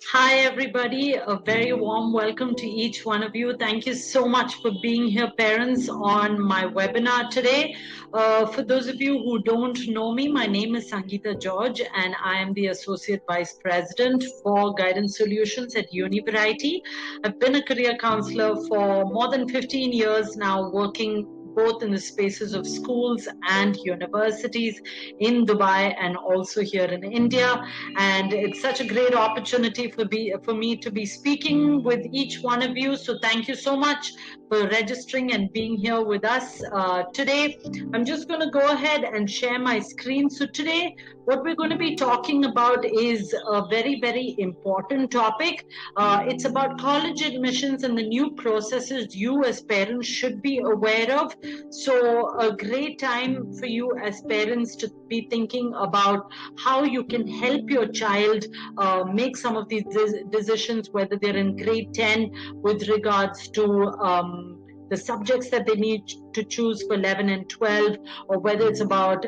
Hi, everybody. A very warm welcome to each one of you. Thank you so much for being here, parents, on my webinar today. For those of you who don't know me, my name is Sangeeta George, and I am the Associate Vice President for Guidance Solutions at Univariety. I've been a career counselor for more than 15 years now, working both in the spaces of schools and universities in Dubai and also here in India. And it's such a great opportunity for me to be speaking with each one of you. So thank you so much for registering and being here with us today. I'm just going to go ahead and share my screen. So today, what we're going to be talking about is a very, very important topic. It's about college admissions and the new processes you as parents should be aware of. So a great time for you as parents to be thinking about how you can help your child make some of these decisions, whether they're in grade 10 with regards to the subjects that they need to choose for 11 and 12, or whether it's about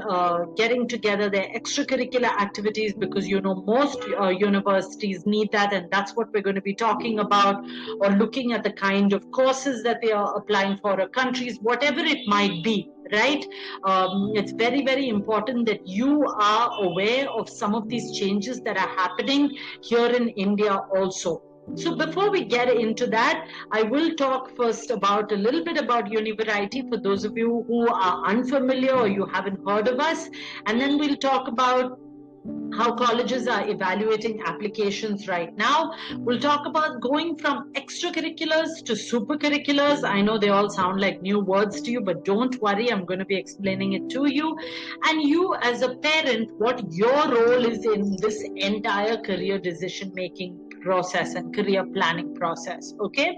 getting together their extracurricular activities, because most universities need that, and that's what we're going to be talking about, or looking at the kind of courses that they are applying for, or countries, whatever it might be. Right? It's very, very important that you are aware of some of these changes that are happening here in India also. So before we get into that, I will talk first about a little bit about Univariety for those of you who are unfamiliar or you haven't heard of us. And then we'll talk about how colleges are evaluating applications right now. We'll talk about going from extracurriculars to supercurriculars. I know they all sound like new words to you, but don't worry, I'm going to be explaining it to you. And you as a parent, what your role is in this entire career decision-making process and career planning process. Okay,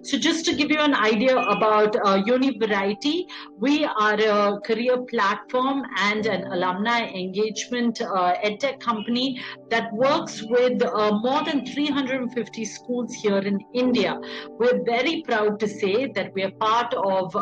so just to give you an idea about Univariety, we are a career platform and an alumni engagement edtech company that works with more than 350 schools here in India. We're very proud to say that we are part of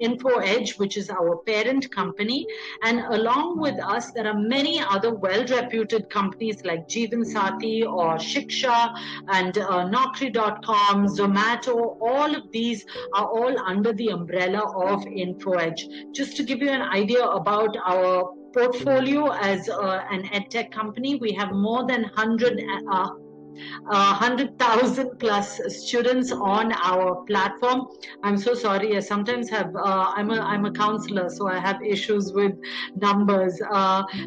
InfoEdge, which is our parent company, and along with us there are many other well-reputed companies like Jeevan Sathi or Shiksha and Naukri.com, Zomato. All of these are all under the umbrella of InfoEdge. Just to give you an idea about our portfolio as an edtech company, we have more than 100,000 plus students on our platform. I'm so sorry. I sometimes have. I'm a counselor, so I have issues with numbers.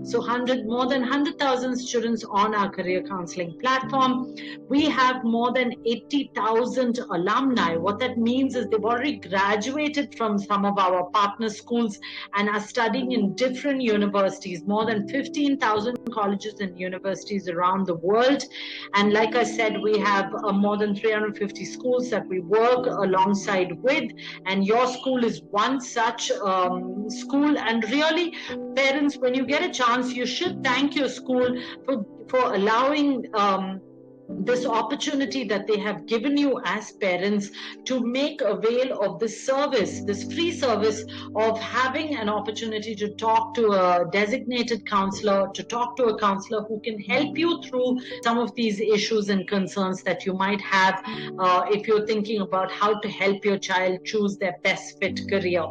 So more than 100,000 students on our career counseling platform. We have more than 80,000 alumni. What that means is they've already graduated from some of our partner schools and are studying in different universities. More than 15,000 colleges and universities around the world. And like I said, we have more than 350 schools that we work alongside with, and your school is one such school. And really, parents, when you get a chance, you should thank your school for allowing this opportunity that they have given you as parents to make avail of this service, this free service of having an opportunity to talk to a designated counselor, to talk to a counselor who can help you through some of these issues and concerns that you might have if you're thinking about how to help your child choose their best fit career.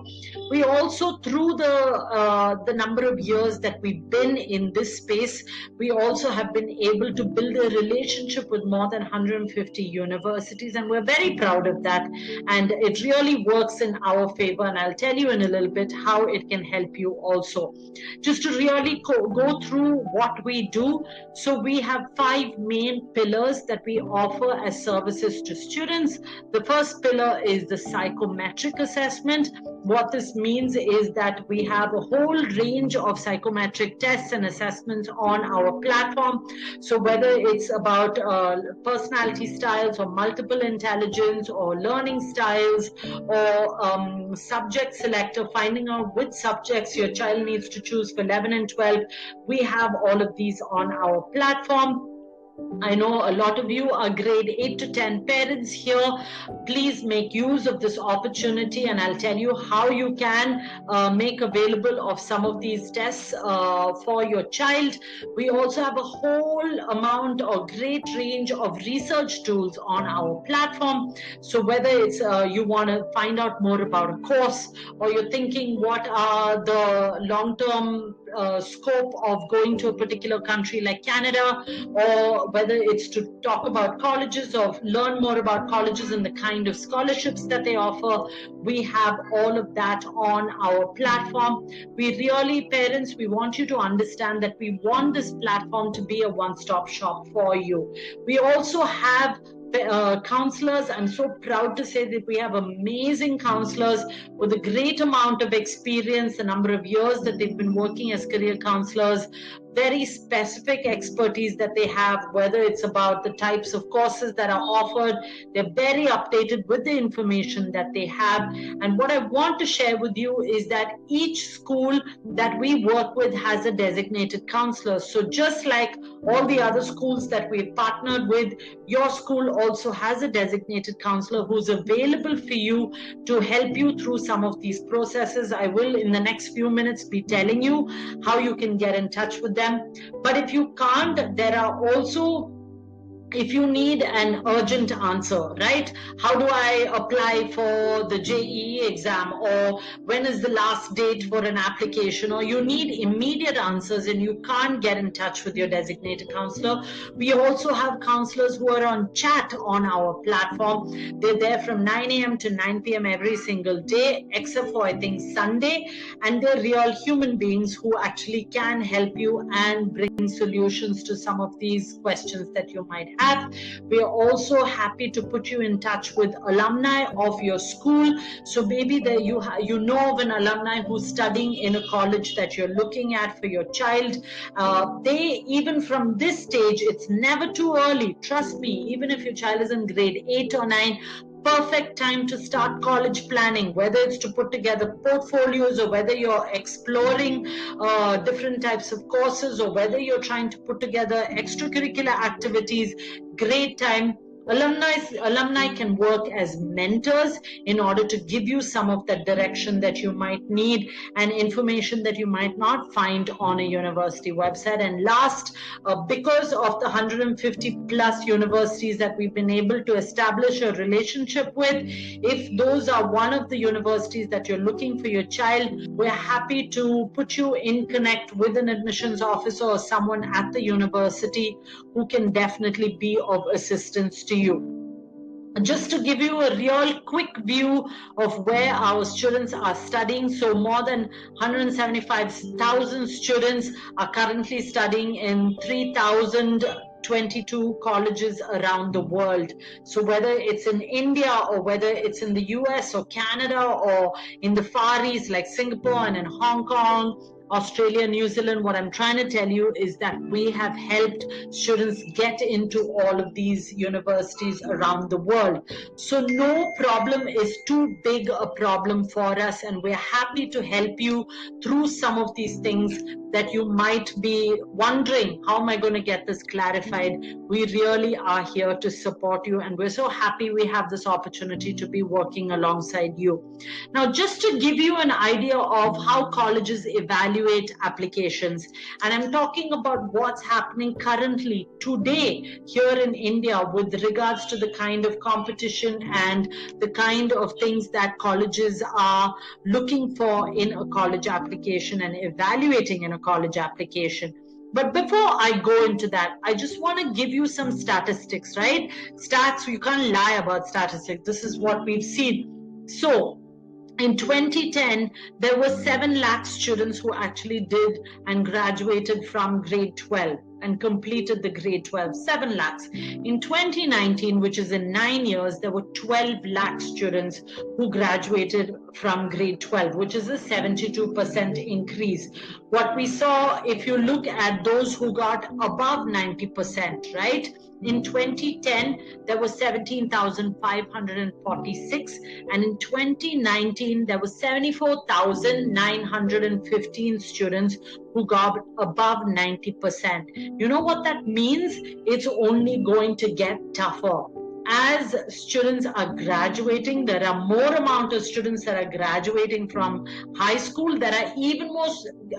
We also, through the number of years that we've been in this space, we also have been able to build a relationship with more than 150 universities, and we're very proud of that, and it really works in our favor, and I'll tell you in a little bit how it can help you also. Just to really go through what we do, so we have 5 main pillars that we offer as services to students. The first pillar is the psychometric assessment. What this means is that we have a whole range of psychometric tests and assessments on our platform. So whether it's about personality styles or multiple intelligence or learning styles or subject selector, finding out which subjects your child needs to choose for 11 and 12, we have all of these on our platform. I know a lot of you are grade 8 to 10 parents here. Please make use of this opportunity, and I'll tell you how you can make available of some of these tests for your child. We also have a whole amount or great range of research tools on our platform. So whether it's you want to find out more about a course, or you're thinking what are the long-term scope of going to a particular country like Canada, or whether it's to talk about colleges or learn more about colleges and the kind of scholarships that they offer, we have all of that on our platform. We really, parents, we want you to understand that we want this platform to be a one-stop shop for you. We also have counselors. I'm so proud to say that we have amazing counselors with a great amount of experience, the number of years that they've been working as career counselors, very specific expertise that they have, whether it's about the types of courses that are offered. They're very updated with the information that they have. And what I want to share with you is that each school that we work with has a designated counselor. So just like all the other schools that we've partnered with, your school also has a designated counselor who's available for you to help you through some of these processes. I will, in the next few minutes, be telling you how you can get in touch with them. But if you can't, there are also, if you need an urgent answer, right? How do I apply for the JEE exam? Or when is the last date for an application? Or you need immediate answers and you can't get in touch with your designated counselor. We also have counselors who are on chat on our platform. They're there from 9 a.m. to 9 p.m. every single day, except for, I think, Sunday. And they're real human beings who actually can help you and bring solutions to some of these questions that you might have. We are also happy to put you in touch with alumni of your school. So maybe there you know of an alumni who's studying in a college that you're looking at for your child. They, even from this stage, it's never too early. Trust me, even if your child is in grade 8 or 9, perfect time to start college planning, whether it's to put together portfolios or whether you're exploring different types of courses or whether you're trying to put together extracurricular activities. Great time. Alumni can work as mentors in order to give you some of that direction that you might need and information that you might not find on a university website. And last, because of the 150 plus universities that we've been able to establish a relationship with, if those are one of the universities that you're looking for your child, we're happy to put you in connect with an admissions officer or someone at the university who can definitely be of assistance to you. Just to give you a real quick view of where our students are studying, so more than 175,000 students are currently studying in 3,022 colleges around the world. So whether it's in India or whether it's in the US or Canada or in the Far East like Singapore and in Hong Kong, Australia, New Zealand, what I'm trying to tell you is that we have helped students get into all of these universities around the world. So no problem is too big a problem for us, and we're happy to help you through some of these things that you might be wondering, how am I going to get this clarified? We really are here to support you, and we're so happy we have this opportunity to be working alongside you. Now, just to give you an idea of how colleges evaluate applications, and I'm talking about what's happening currently today here in India with regards to the kind of competition and the kind of things that colleges are looking for in a college application and evaluating in a college application. But before I go into that, I just want to give you some statistics, right? Stats, you can't lie about statistics. This is what we've seen. So in 2010, there were 7 lakh students who actually did and graduated from grade 12 and completed the grade 12, 7 lakhs. In 2019, which is in 9 years, there were 12 lakh students who graduated from grade 12, which is a 72% increase. What we saw, if you look at those who got above 90%, right? In 2010, there were 17,546, and in 2019, there were 74,915 students who got above 90%. You know what that means? It's only going to get tougher. As students are graduating, there are more amount of students that are graduating from high school. There are even more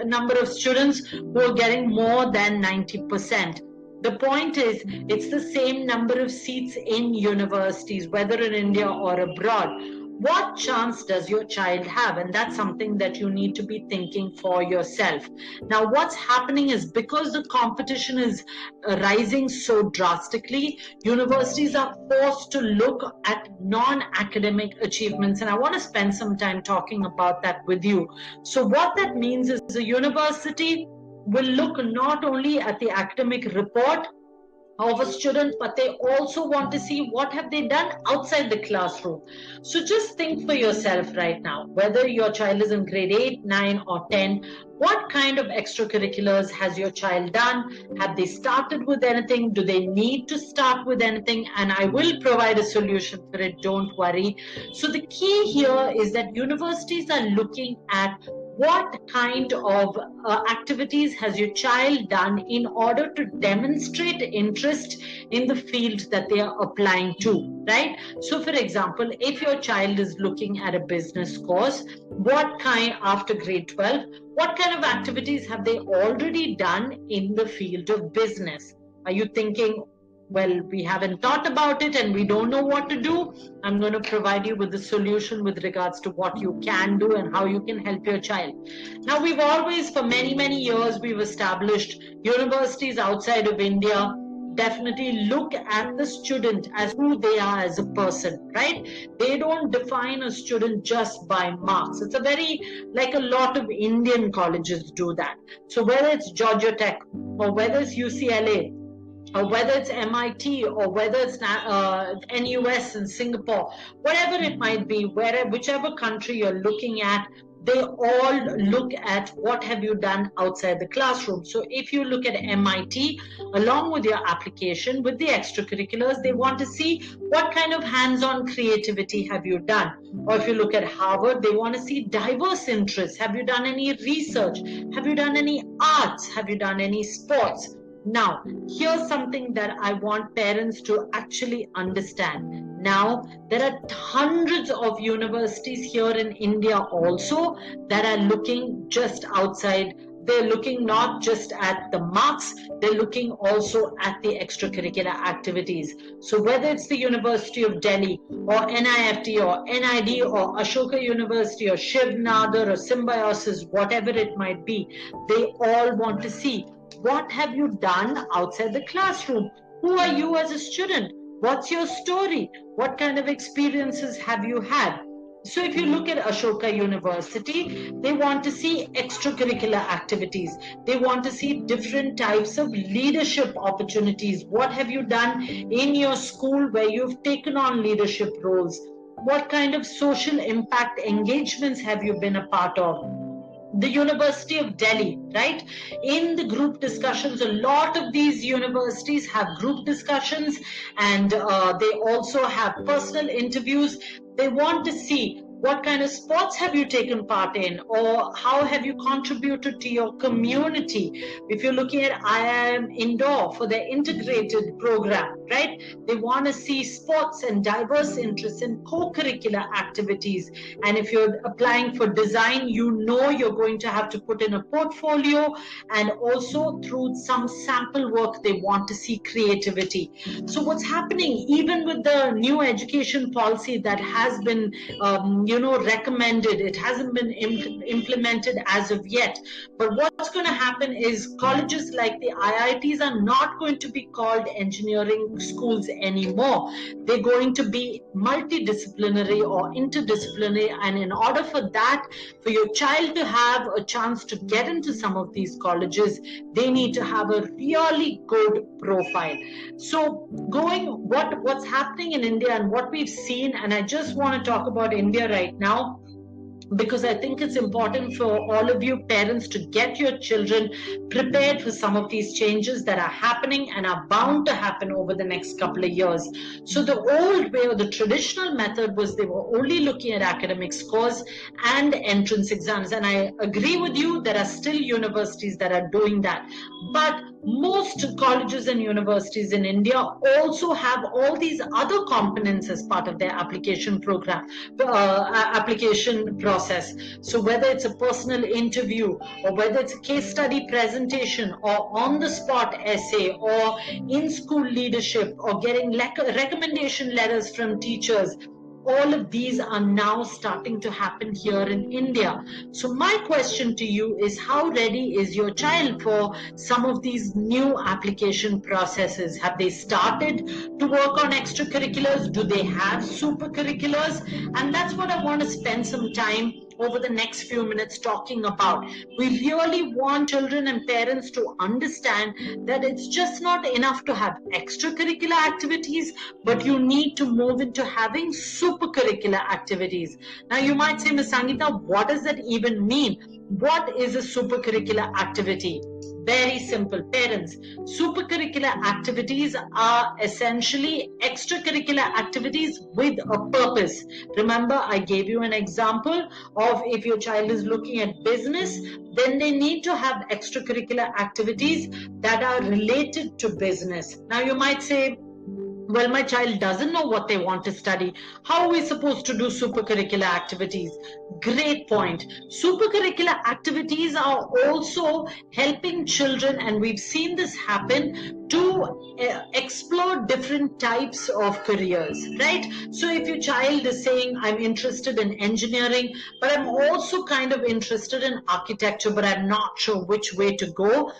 number of students who are getting more than 90%. The point is, it's the same number of seats in universities, whether in India or abroad. What chance does your child have? And that's something that you need to be thinking for yourself. Now, what's happening is, because the competition is rising so drastically, universities are forced to look at non-academic achievements. And I want to spend some time talking about that with you. So what that means is, a university will look not only at the academic report of a student, but they also want to see what have they done outside the classroom. So just think for yourself right now, whether your child is in grade 8, 9 or 10, what kind of extracurriculars has your child done? Have they started with anything? Do they need to start with anything? And I will provide a solution for it, don't worry. So the key here is that universities are looking at what kind of activities has your child done in order to demonstrate interest in the field that they are applying to, right? So for example, if your child is looking at a business course, what kind, after grade 12, what kind of activities have they already done in the field of business? Are you thinking, well, we haven't thought about it and we don't know what to do? I'm going to provide you with the solution with regards to what you can do and how you can help your child. Now, we've always, for many, many years, we've established universities outside of India definitely look at the student as who they are as a person, right? They don't define a student just by marks. It's a very, like a lot of Indian colleges do that. So whether it's Georgia Tech or whether it's UCLA, or whether it's MIT or whether it's NUS in Singapore, whatever it might be, whichever country you're looking at, they all look at what have you done outside the classroom. So if you look at MIT, along with your application, with the extracurriculars, they want to see what kind of hands-on creativity have you done. Or if you look at Harvard, they want to see diverse interests. Have you done any research? Have you done any arts? Have you done any sports? Now, here's something that I want parents to actually understand. Now, there are hundreds of universities here in India also that are looking just outside. They're looking not just at the marks, they're looking also at the extracurricular activities. So whether it's the University of Delhi or NIFT or NID or Ashoka University or Shiv Nadar or Symbiosis, whatever it might be, they all want to see, what have you done outside the classroom? Who are you as a student? What's your story? What kind of experiences have you had? So if you look at Ashoka University, they want to see extracurricular activities. They want to see different types of leadership opportunities. What have you done in your school where you've taken on leadership roles? What kind of social impact engagements have you been a part of? The University of Delhi, right? In the group discussions, a lot of these universities have group discussions, and they also have personal interviews. They want to see what kind of sports have you taken part in, or how have you contributed to your community. If you're looking at IIM Indore for their integrated program, right? They want to see sports and diverse interests in co-curricular activities. And if you're applying for design, you know you're going to have to put in a portfolio, and also through some sample work, they want to see creativity. So what's happening, even with the new education policy that has been recommended, it hasn't been implemented as of yet, but what's going to happen is colleges like the IITs are not going to be called engineering schools anymore. They're going to be multidisciplinary or interdisciplinary, and in order for that, for your child to have a chance to get into some of these colleges, they need to have a really good profile. So what's happening in India and what we've seen, and I just want to talk about India right now, because I think it's important for all of you parents to get your children prepared for some of these changes that are happening and are bound to happen over the next couple of years. So the old way, or the traditional method, was they were only looking at academic scores and entrance exams. And I agree with you, there are still universities that are doing that. But most colleges and universities in India also have all these other components as part of their application program, application process. So whether it's a personal interview, or whether it's a case study presentation, or on the spot essay, or in school leadership, or getting recommendation letters from teachers, all of these are now starting to happen here in India. So my question to you is, how ready is your child for some of these new application processes? Have they started to work on extracurriculars? Do they have supercurriculars? And that's what I want to spend some time over the next few minutes talking about. We really want children and parents to understand that it's just not enough to have extracurricular activities, but you need to move into having supercurricular activities. Now you might say, Ms. Sangeeta, what does that even mean? What is a supercurricular activity? Very simple, parents. Supercurricular activities are essentially extracurricular activities with a purpose. Remember, I gave you an example of if your child is looking at business, then they need to have extracurricular activities that are related to business. Now you might say, well, my child doesn't know what they want to study. How are we supposed to do supercurricular activities? Great point. Supercurricular activities are also helping children, and we've seen this happen, to explore different types of careers, right? So if your child is saying, I'm interested in engineering, but I'm also kind of interested in architecture, but I'm not sure which way to go,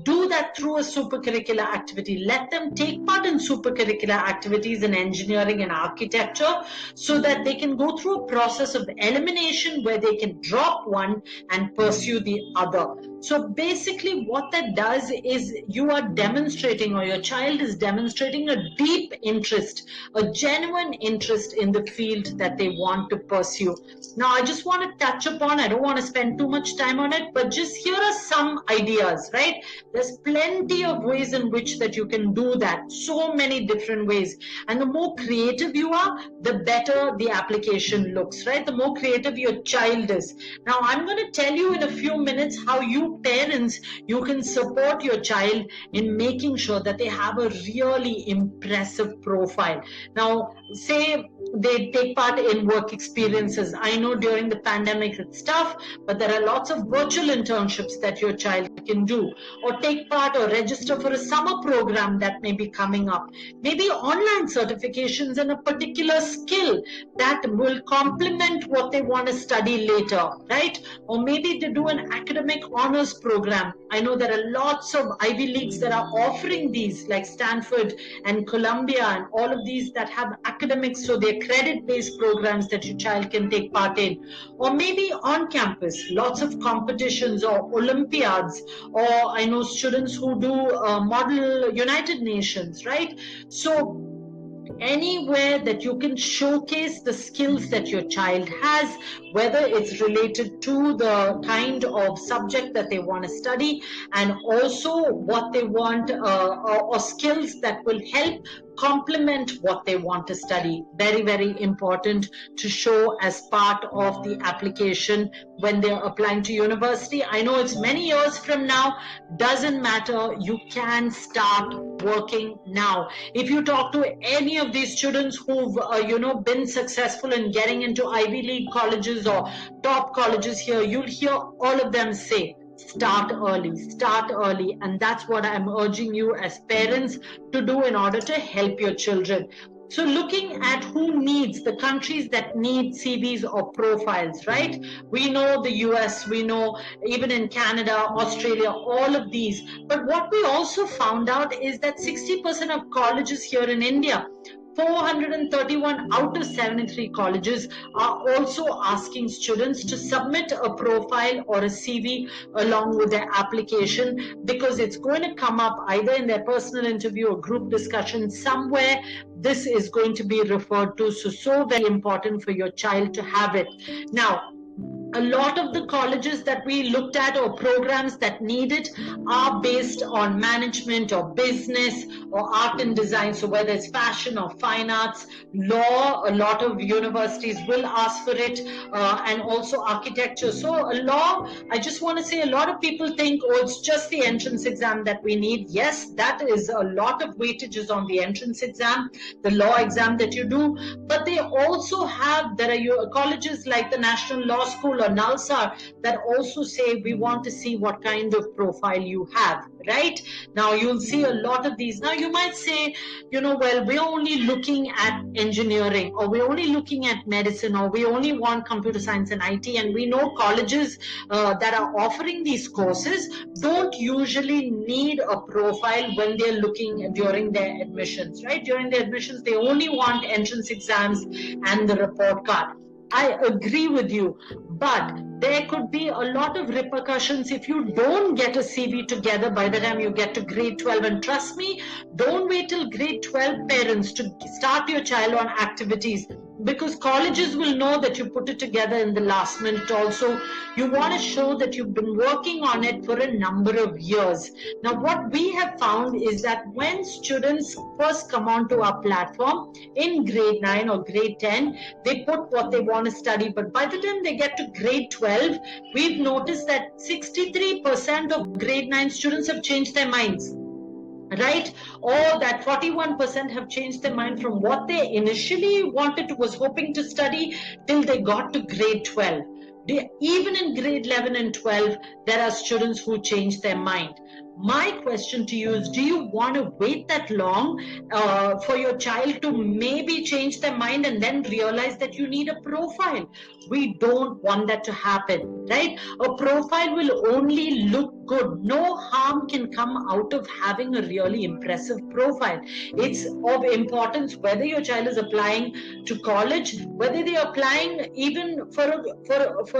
do that through a supercurricular activity. Let them take part in supercurricular activities in engineering and architecture, so that they can go through a process of elimination where they can drop one and pursue the other. So basically what that does is you are demonstrating, or your child is demonstrating, a deep interest, a genuine interest in the field that they want to pursue. Now I just want to touch upon, I don't want to spend too much time on it, but just here are some ideas, right? There's plenty of ways in which that you can do that, so many different ways. And the more creative you are, the better the application looks, right? The more creative your child is. Now I'm going to tell you in a few minutes how you parents, you can support your child in making sure that they have a really impressive profile. Now say they take part in work experiences. I know during the pandemic it's tough, but there are lots of virtual internships that your child can do, or take part or register for a summer program that may be coming up. Maybe online certifications in a particular skill that will complement what they want to study later, right? Or maybe they do an academic honors program. I know there are lots of Ivy Leagues that are offering these, like Stanford and Columbia and all of these that have academics, so they're credit-based programs that your child can take part in. Or maybe on campus, lots of competitions or Olympiads, or I know students who do Model United Nations, right? So anywhere that you can showcase the skills that your child has, whether it's related to the kind of subject that they want to study, and also what they want, or skills that will help complement what they want to study. Very, very important to show as part of the application when they're applying to university. I know it's many years from now, doesn't matter, you can start working now. If you talk to any of these students who've been successful in getting into Ivy League colleges or top colleges here, you'll hear all of them say, start early. And that's what I'm urging you as parents to do in order to help your children. So looking at who needs, the countries that need CVs or profiles, right? We know the US, we know even in Canada, Australia, all of these. But what we also found out is that 60% of colleges here in India, 431 out of 73 colleges, are also asking students to submit a profile or a CV along with their application, because it's going to come up either in their personal interview or group discussion somewhere. This is going to be referred to. So very important for your child to have it. Now, A lot of the colleges that we looked at or programs that need it are based on management or business or art and design. So whether it's fashion or fine arts, law, a lot of universities will ask for it, and also architecture. So a law, I just want to say, a lot of people think, oh, it's just the entrance exam that we need. Yes, that is a lot of weightages on the entrance exam, the law exam that you do, but they also have, there are colleges like the National Law School or NALSA that also say we want to see what kind of profile you have, right? Now you'll see a lot of these. Now you might say, well, we're only looking at engineering, or we're only looking at medicine, or we only want computer science and IT, and we know colleges that are offering these courses don't usually need a profile when they're looking during their admissions, right? During their admissions, they only want entrance exams and the report card. I agree with you, but there could be a lot of repercussions if you don't get a CV together by the time you get to grade 12. And trust me, don't wait till grade 12, parents, to start your child on activities, because colleges will know that you put it together in the last minute also. You want to show that you've been working on it for a number of years. Now, what we have found is that when students first come onto our platform in grade 9 or grade 10, they put what they want to study. But by the time they get to grade 12, we've noticed that 63% of grade 9 students have changed their minds. Right? Or that 41% have changed their mind from what they initially was hoping to study till they got to grade 12. Even in grade 11 and 12, there are students who change their mind. My question to you is, do you want to wait that long for your child to maybe change their mind and then realize that you need a profile? We don't want that to happen, right? A profile will only look good. No harm can come out of having a really impressive profile. It's of importance whether your child is applying to college, whether they are applying even for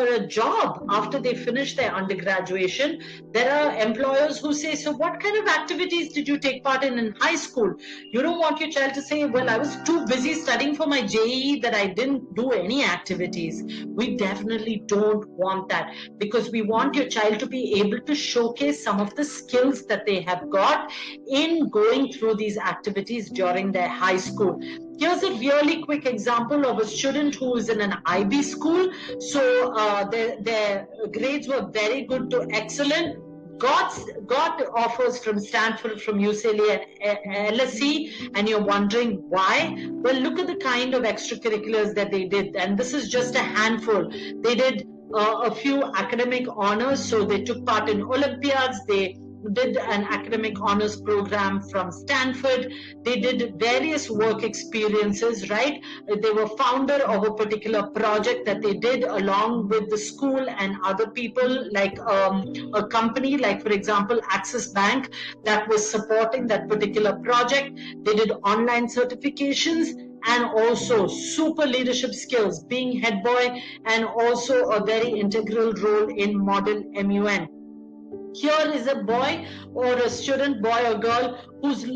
a job after they finish their undergraduation. There are employers who say, so what kind of activities did you take part in high school? You don't want your child to say, well, I was too busy studying for my JEE that I didn't do any activities. We definitely don't want that, because we want your child to be able to showcase some of the skills that they have got in going through these activities during their high school. Here's a really quick example of a student who is in an IB school. So their grades were very good to excellent. Got offers from Stanford, from UCLA and LSE, and you're wondering why? Well, look at the kind of extracurriculars that they did, and this is just a handful. They did a few academic honors, so they took part in Olympiads, they did an academic honors program from Stanford. They did various work experiences, right? They were founder of a particular project that they did along with the school and other people, like a company, like for example, Axis Bank, that was supporting that particular project. They did online certifications and also super leadership skills, being head boy, and also a very integral role in Model MUN. Here is a boy or a student, boy or girl, who's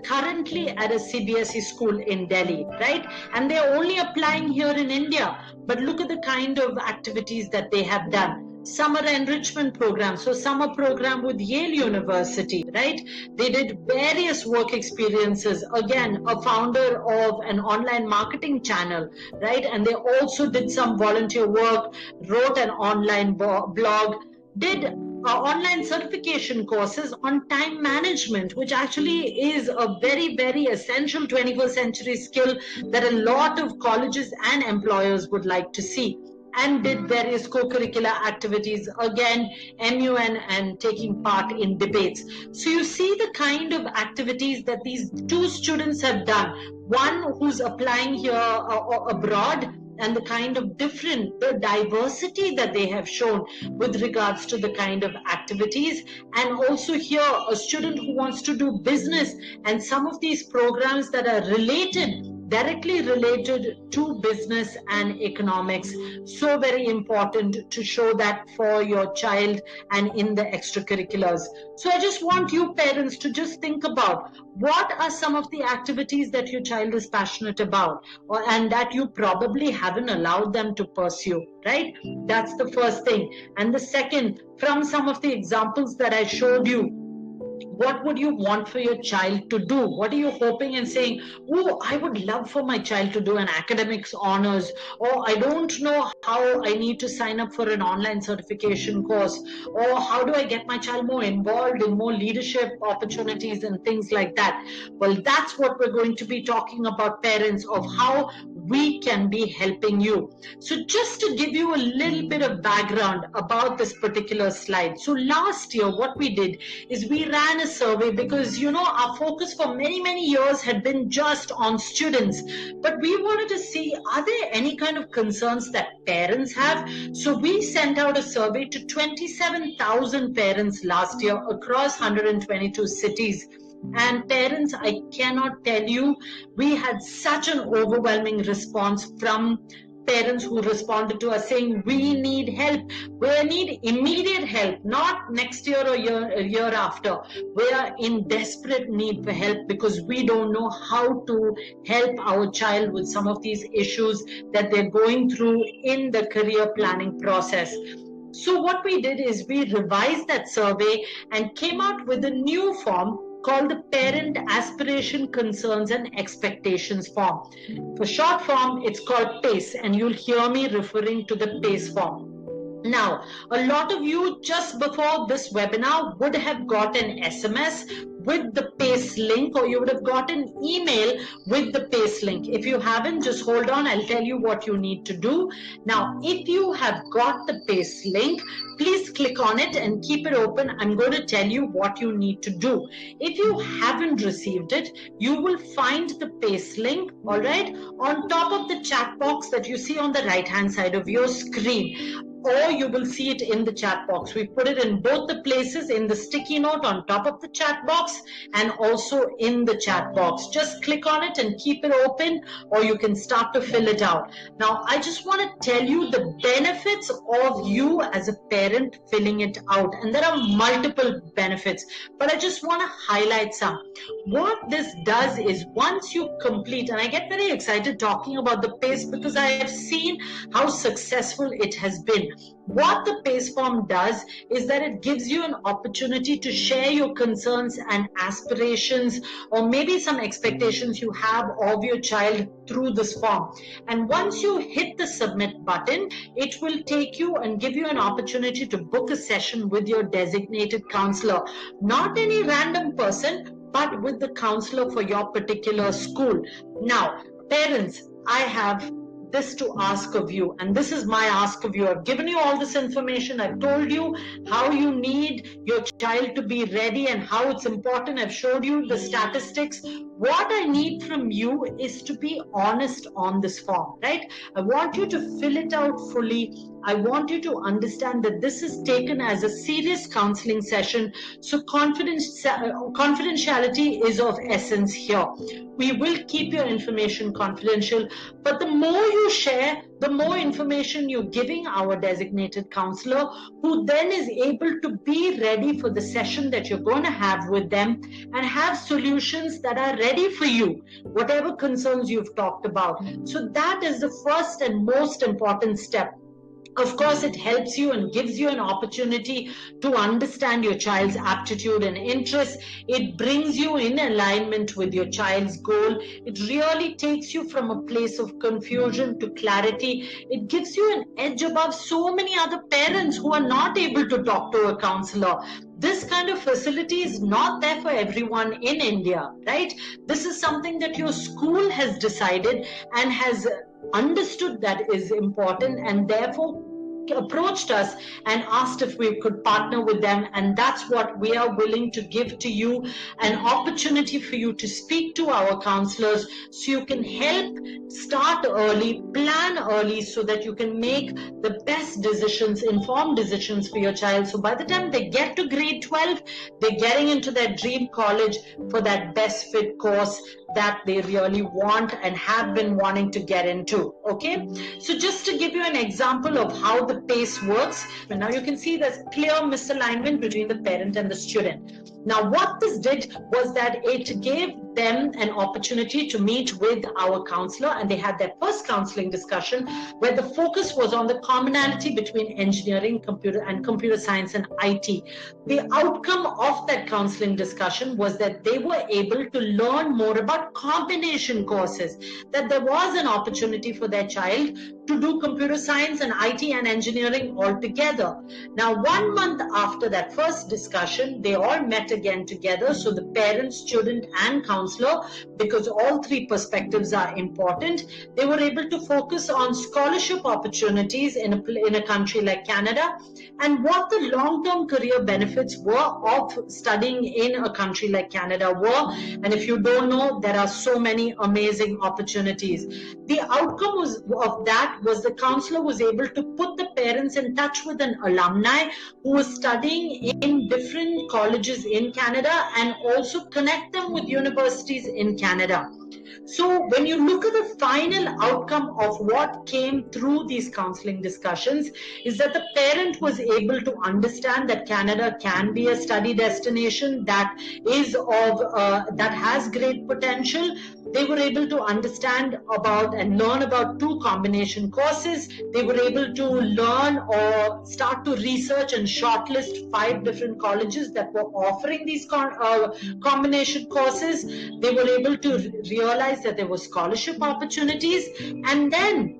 currently at a CBSE school in Delhi, right? And they're only applying here in India. But look at the kind of activities that they have done. Summer enrichment program, so summer program with Yale University, right? They did various work experiences. Again, a founder of an online marketing channel, right? And they also did some volunteer work, wrote an online blog, did online certification courses on time management, which actually is a very, very essential 21st century skill that a lot of colleges and employers would like to see. And did various co-curricular activities, again, MUN, and taking part in debates. So you see the kind of activities that these two students have done. One who's applying here abroad, and the kind of the diversity that they have shown with regards to the kind of activities. And also here, a student who wants to do business, and some of these programs that are related directly related to business and economics. So very important to show that for your child and in the extracurriculars. So I just want you parents to just think about what are some of the activities that your child is passionate about, and that you probably haven't allowed them to pursue, right? That's the first thing. And the second, from some of the examples that I showed you, what would you want for your child to do? What are you hoping and saying, oh, I would love for my child to do an academics honors, or I don't know how I need to sign up for an online certification course, or how do I get my child more involved in more leadership opportunities and things like that. Well, that's what we're going to be talking about, parents, of how we can be helping you. So just to give you a little bit of background about this particular slide. So last year, what we did is we ran a survey, because our focus for many years had been just on students, but we wanted to see, are there any kind of concerns that parents have? So we sent out a survey to 27,000 parents last year across 122 cities. And parents, I cannot tell you, we had such an overwhelming response from parents who responded to us saying, we need help. We need immediate help, not next year or a year after. We are in desperate need for help because we don't know how to help our child with some of these issues that they're going through in the career planning process. So what we did is we revised that survey and came out with a new form called the Parent Aspiration, Concerns and Expectations form. For short form, it's called PACE, and you'll hear me referring to the PACE form. Now, a lot of you just before this webinar would have got an SMS with the PACE link, or you would have got an email with the PACE link. If you haven't, just hold on, I'll tell you what you need to do. Now, if you have got the PACE link, please click on it and keep it open. I'm going to tell you what you need to do. If you haven't received it, you will find the PACE link, all right, on top of the chat box that you see on the right-hand side of your screen, or you will see it in the chat box. We put it in both the places, in the sticky note on top of the chat box and also in the chat box. Just click on it and keep it open, or you can start to fill it out. Now, I just want to tell you the benefits of you as a parent filling it out. And there are multiple benefits, but I just want to highlight some. What this does is once you complete, and I get very excited talking about the PACE because I have seen how successful it has been. What the PACE form does is that it gives you an opportunity to share your concerns and aspirations, or maybe some expectations you have of your child through this form. And once you hit the submit button, it will take you and give you an opportunity to book a session with your designated counselor. Not any random person, but with the counselor for your particular school. Now, parents, I have this to ask of you, and this is my ask of you. I've given you all this information. I've told you how you need your child to be ready and how it's important. I've showed you the statistics. What I need from you is to be honest on this form, right? I want you to fill it out fully. I want you to understand that this is taken as a serious counseling session. So confidentiality is of essence here. We will keep your information confidential, but the more you share, the more information you're giving our designated counselor, who then is able to be ready for the session that you're going to have with them and have solutions that are ready for you, whatever concerns you've talked about. So that is the first and most important step. Of course, it helps you and gives you an opportunity to understand your child's aptitude and interests. It brings you in alignment with your child's goal. It really takes you from a place of confusion to clarity. It gives you an edge above so many other parents who are not able to talk to a counselor. This kind of facility is not there for everyone in India, right? This is something that your school has decided and has understood that is important, and therefore approached us and asked if we could partner with them. And that's what we are willing to give to you, an opportunity for you to speak to our counselors so you can help start early, plan early, so that you can make the best decisions, informed decisions for your child. So by the time they get to grade 12, they're getting into their dream college for that best fit course that they really want and have been wanting to get into. Okay, so just to give you an example of how the PACE works, and now you can see there's clear misalignment between the parent and the student. Now, what this did was that it gave them an opportunity to meet with our counselor, and they had their first counseling discussion where the focus was on the commonality between engineering, computer science and IT. The outcome of that counseling discussion was that they were able to learn more about combination courses, that there was an opportunity for their child to do computer science and IT and engineering all together. Now, 1 month after that first discussion, they all met again together. So the parent, student and counselor, because all three perspectives are important, they were able to focus on scholarship opportunities in a country like Canada and what the long-term career benefits were of studying in a country like Canada were. And if you don't know, there are so many amazing opportunities. The outcome of that was the counselor was able to put the parents in touch with an alumni who was studying in different colleges in Canada and also connect them with universities in Canada. So when you look at the final outcome of what came through these counseling discussions is that the parent was able to understand that Canada can be a study destination that is that has great potential. They were able to understand about and learn about 2 combination courses. They were able to learn or start to research and shortlist 5 different colleges that were offering these combination courses. They were able to realize that there were scholarship opportunities, and then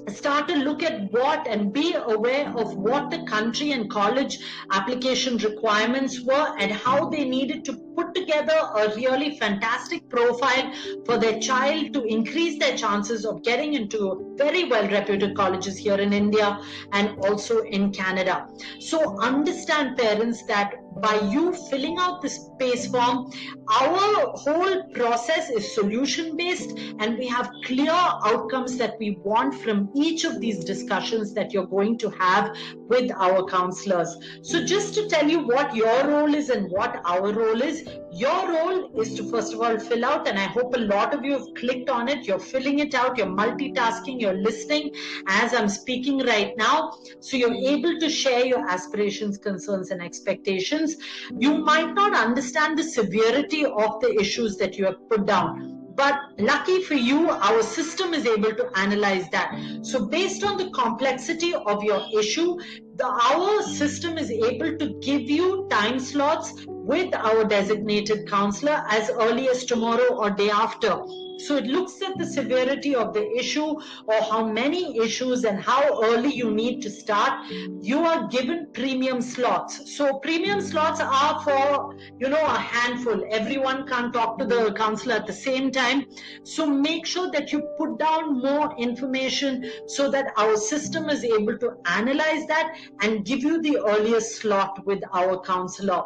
start to look at what and be aware of what the country and college application requirements were and how they needed to put together a really fantastic profile for their child to increase their chances of getting into very well-reputed colleges here in India and also in Canada. So understand, parents, that by you filling out this PACE form, our whole process is solution-based and we have clear outcomes that we want from each of these discussions that you're going to have with our counselors. So just to tell you what your role is and what our role is, your role is to first of all fill out, and I hope a lot of you have clicked on it, you're filling it out, you're multitasking, you're listening as I'm speaking right now. So you're able to share your aspirations, concerns and expectations. You might not understand the severity of the issues that you have put down, but lucky for you, our system is able to analyze that. So based on the complexity of your issue, our system is able to give you time slots with our designated counselor as early as tomorrow or day after. So it looks at the severity of the issue or how many issues and how early you need to start. You are given premium slots. So premium slots are for, a handful. Everyone can't talk to the counselor at the same time. So make sure that you put down more information so that our system is able to analyze that and give you the earliest slot with our counselor.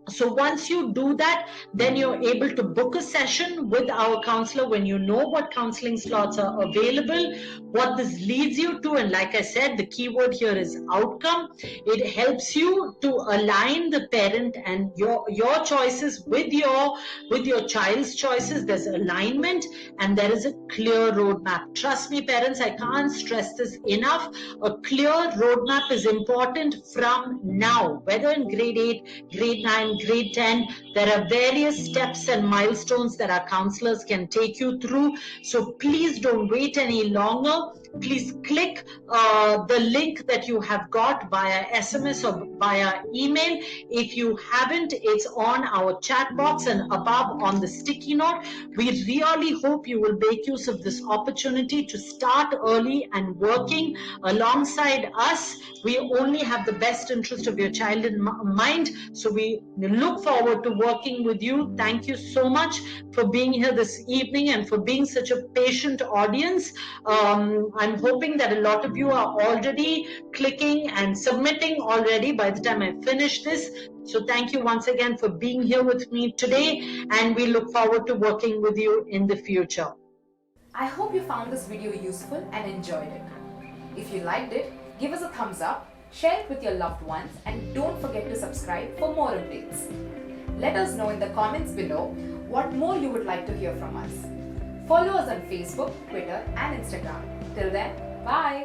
So once you do that, then you're able to book a session with our counselor when you know what counseling slots are available, what this leads you to. And like I said, the keyword here is outcome. It helps you to align the parent and your choices with your child's choices. There's alignment and there is a clear roadmap. Trust me, parents, I can't stress this enough. A clear roadmap is important from now, whether in grade 8, grade 9, grade 10, there are various steps and milestones that our counselors can take you through. So please don't wait any longer. Please click the link that you have got via SMS or via email. If you haven't, it's on our chat box and above on the sticky note. We really hope you will make use of this opportunity to start early and working alongside us. We only have the best interest of your child in mind. So we look forward to working with you. Thank you so much for being here this evening and for being such a patient audience. I'm hoping that a lot of you are already clicking and submitting already by the time I finish this. So thank you once again for being here with me today, and we look forward to working with you in the future. I hope you found this video useful and enjoyed it. If you liked it, give us a thumbs up, share it with your loved ones, and don't forget to subscribe for more updates. Let us know in the comments below what more you would like to hear from us. Follow us on Facebook, Twitter and Instagram. Till then, bye!